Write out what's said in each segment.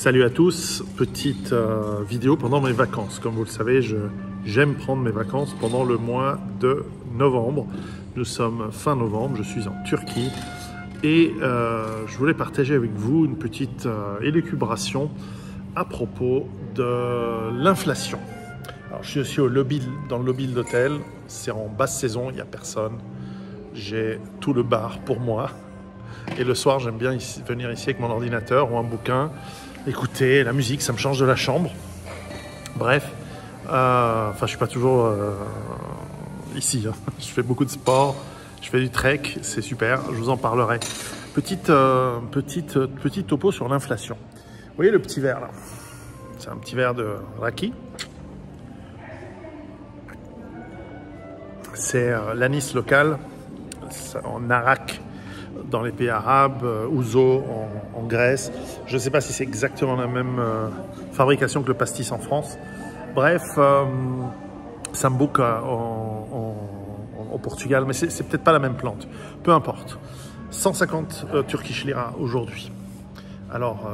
Salut à tous, petite vidéo pendant mes vacances. Comme vous le savez, j'aime prendre mes vacances pendant le mois de novembre. Nous sommes fin novembre, je suis en Turquie et je voulais partager avec vous une petite élucubration à propos de l'inflation. Alors, je suis aussi dans le lobby de l'hôtel, c'est en basse saison, il n'y a personne. J'ai tout le bar pour moi. Et le soir, j'aime bien venir ici avec mon ordinateur ou un bouquin, écouter la musique, ça me change de la chambre. Bref, enfin, je suis pas toujours ici. Hein. Je fais beaucoup de sport, je fais du trek, c'est super, je vous en parlerai. Petit topo sur l'inflation. Vous voyez le petit verre là? C'est un petit verre de raki. C'est l'anis local, en arak dans les pays arabes, ouzo en Grèce. Je ne sais pas si c'est exactement la même fabrication que le pastis en France. Bref, sambuca au Portugal, mais c'est peut-être pas la même plante. Peu importe. 150 Turkish lira aujourd'hui. Alors,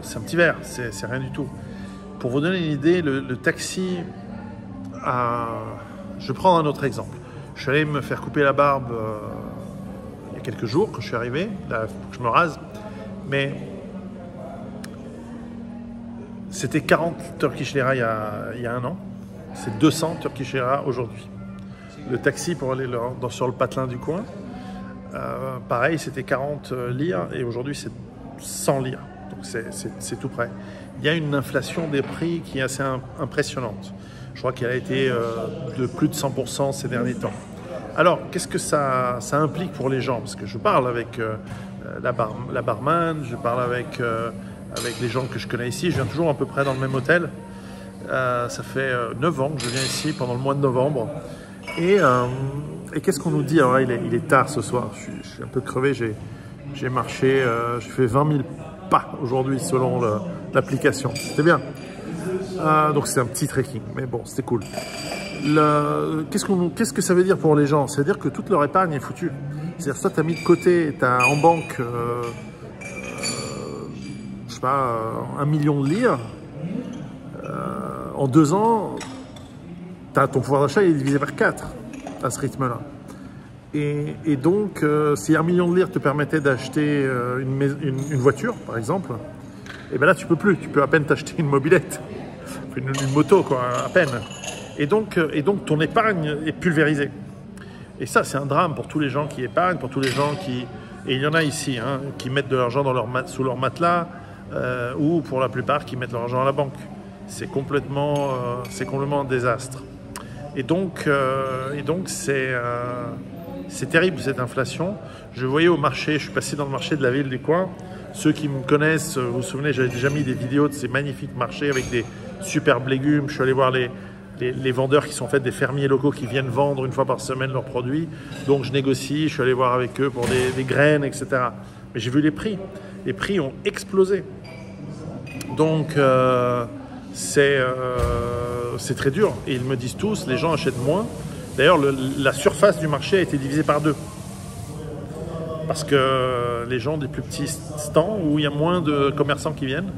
c'est un petit verre, c'est rien du tout. Pour vous donner une idée, le taxi, je vais prendre un autre exemple. Je suis allé me faire couper la barbe il y a quelques jours, quand je suis arrivé, là, il faut que je me rase, mais c'était 40 Turkish lira il y a un an, c'est 200 Turkish lira aujourd'hui. Le taxi pour aller sur le patelin du coin, pareil, c'était 40 lire et aujourd'hui c'est 100 lire, donc c'est tout près. Il y a une inflation des prix qui est assez impressionnante. Je crois qu'elle a été de plus de 100% ces derniers temps. Alors, qu'est-ce que ça implique pour les gens? Parce que je parle avec la barman, je parle avec les gens que je connais ici. Je viens toujours à peu près dans le même hôtel. Ça fait 9 ans que je viens ici pendant le mois de novembre. Et qu'est-ce qu'on nous dit? Alors là, il est tard ce soir. Je suis un peu crevé. J'ai marché, j'ai fait 20 000 pas aujourd'hui selon l'application. C'était bien. Donc c'est un petit trekking, mais bon, c'était cool. Qu'est-ce que ça veut dire pour les gens? Ça veut dire que toute leur épargne est foutue. C'est-à-dire, soit tu as mis de côté, tu as en banque, je sais pas, 1 million de lire. En 2 ans, ton pouvoir d'achat est divisé par 4 à ce rythme-là. Et donc, si 1 million de lire te permettait d'acheter une voiture, par exemple, et bien là, tu peux plus. Tu peux à peine t'acheter une mobilette, une moto, quoi, à peine. Et donc, ton épargne est pulvérisée. Et ça, c'est un drame pour tous les gens qui épargnent, pour tous les gens qui... Et il y en a ici, hein, qui mettent de l'argent sous leur matelas, ou pour la plupart, qui mettent leur argent à la banque. C'est complètement un désastre. Et donc c'est terrible, cette inflation. Je voyais au marché, je suis passé dans le marché de la ville du coin. Ceux qui me connaissent, vous vous souvenez, j'avais déjà mis des vidéos de ces magnifiques marchés avec des superbes légumes. Je suis allé voir les vendeurs qui sont en fait des fermiers locaux qui viennent vendre une fois par semaine leurs produits. Donc je négocie, je suis allé voir avec eux pour des graines, etc. Mais j'ai vu les prix. Les prix ont explosé. Donc c'est très dur. Et ils me disent tous, les gens achètent moins. D'ailleurs, la surface du marché a été divisée par 2. Parce que les gens ont des plus petits stands où il y a moins de commerçants qui viennent.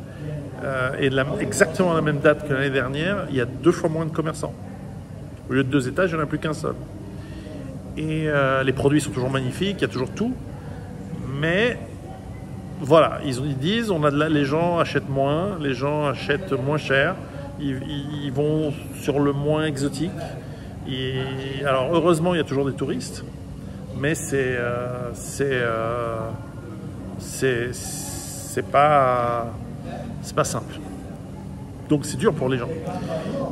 Exactement à la même date que l'année dernière, il y a 2 fois moins de commerçants. Au lieu de 2 étages, il n'y en a plus qu'un seul. Et les produits sont toujours magnifiques, il y a toujours tout. Mais voilà, ils disent, les gens achètent moins, les gens achètent moins cher, ils vont sur le moins exotique. Alors heureusement, il y a toujours des touristes, mais c'est pas simple. Donc c'est dur pour les gens.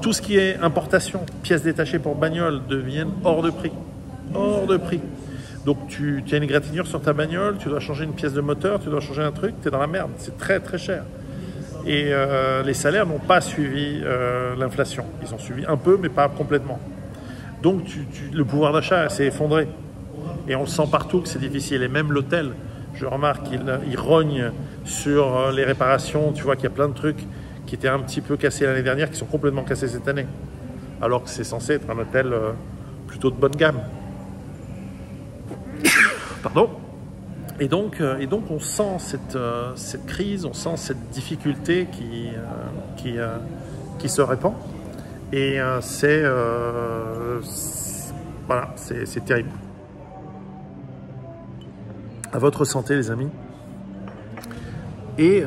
Tout ce qui est importation, pièces détachées pour bagnole deviennent hors de prix. Hors de prix. Donc tu as une égratignure sur ta bagnole, tu dois changer une pièce de moteur, tu dois changer un truc, tu es dans la merde. C'est très très cher. Et les salaires n'ont pas suivi l'inflation. Ils ont suivi un peu, mais pas complètement. Donc le pouvoir d'achat s'est effondré. Et on le sent partout que c'est difficile. Et même l'hôtel, je remarque qu'il rogne sur les réparations. Tu vois qu'il y a plein de trucs qui étaient un petit peu cassés l'année dernière, qui sont complètement cassés cette année. Alors que c'est censé être un hôtel plutôt de bonne gamme. Pardon. on sent cette crise, on sent cette difficulté qui se répand. Et voilà, c'est terrible. À votre santé, les amis. Et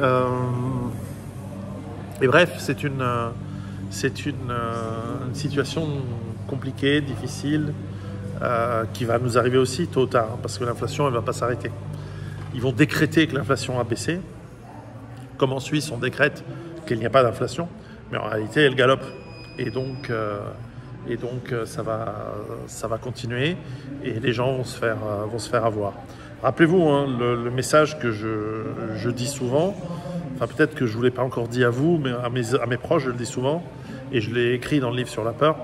bref, c'est une situation compliquée, difficile, qui va nous arriver aussi tôt ou tard, hein, parce que l'inflation, elle ne va pas s'arrêter. Ils vont décréter que l'inflation a baissé, comme en Suisse, on décrète qu'il n'y a pas d'inflation, mais en réalité, elle galope. Et donc ça va continuer, et les gens vont se faire avoir. Rappelez-vous, hein, le message que je dis souvent, enfin peut-être que je ne vous l'ai pas encore dit à vous, mais à mes proches, je le dis souvent, et je l'ai écrit dans le livre sur la peur.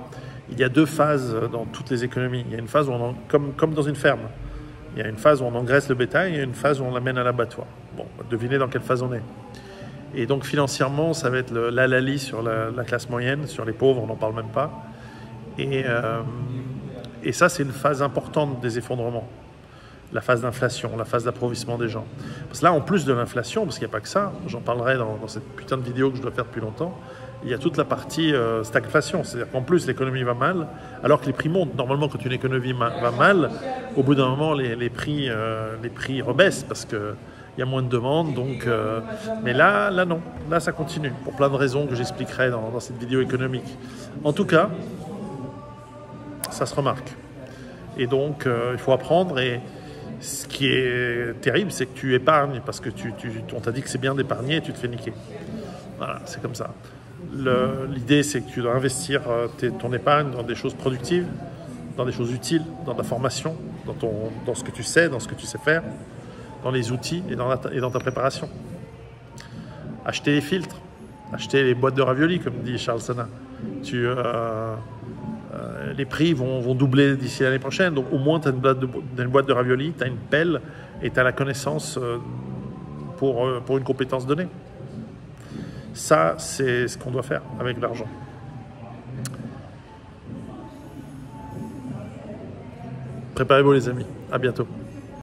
Il y a deux phases dans toutes les économies. Il y a une phase où comme dans une ferme, il y a une phase où on engraisse le bétail, et il y a une phase où on l'amène à l'abattoir. Bon, devinez dans quelle phase on est. Et donc financièrement, ça va être l'halali sur la classe moyenne, sur les pauvres, on n'en parle même pas. Et ça, c'est une phase importante des effondrements. La phase d'inflation, la phase d'appauvrissement des gens. Parce que là, en plus de l'inflation, parce qu'il n'y a pas que ça, j'en parlerai dans cette putain de vidéo que je dois faire depuis longtemps, il y a toute la partie stagflation. C'est-à-dire qu'en plus, l'économie va mal, alors que les prix montent. Normalement, quand une économie va mal, au bout d'un moment, les prix rebaissent parce qu'il y a moins de demandes. Mais là, non. Là, ça continue, pour plein de raisons que j'expliquerai dans cette vidéo économique. En tout cas, ça se remarque. Et donc, il faut apprendre. Et ce qui est terrible, c'est que tu épargnes parce que on t'a dit que c'est bien d'épargner et tu te fais niquer. Voilà, c'est comme ça. L'idée, c'est que tu dois investir ton épargne dans des choses productives, dans des choses utiles, dans ta formation, dans ce que tu sais, dans ce que tu sais faire, dans les outils et dans ta préparation. Acheter les filtres, acheter les boîtes de raviolis, comme dit Charles Sana. Les prix vont doubler d'ici l'année prochaine, donc au moins tu as une boîte de raviolis, tu as une pelle et tu as la connaissance pour une compétence donnée. Ça, c'est ce qu'on doit faire avec l'argent. Préparez-vous les amis, à bientôt.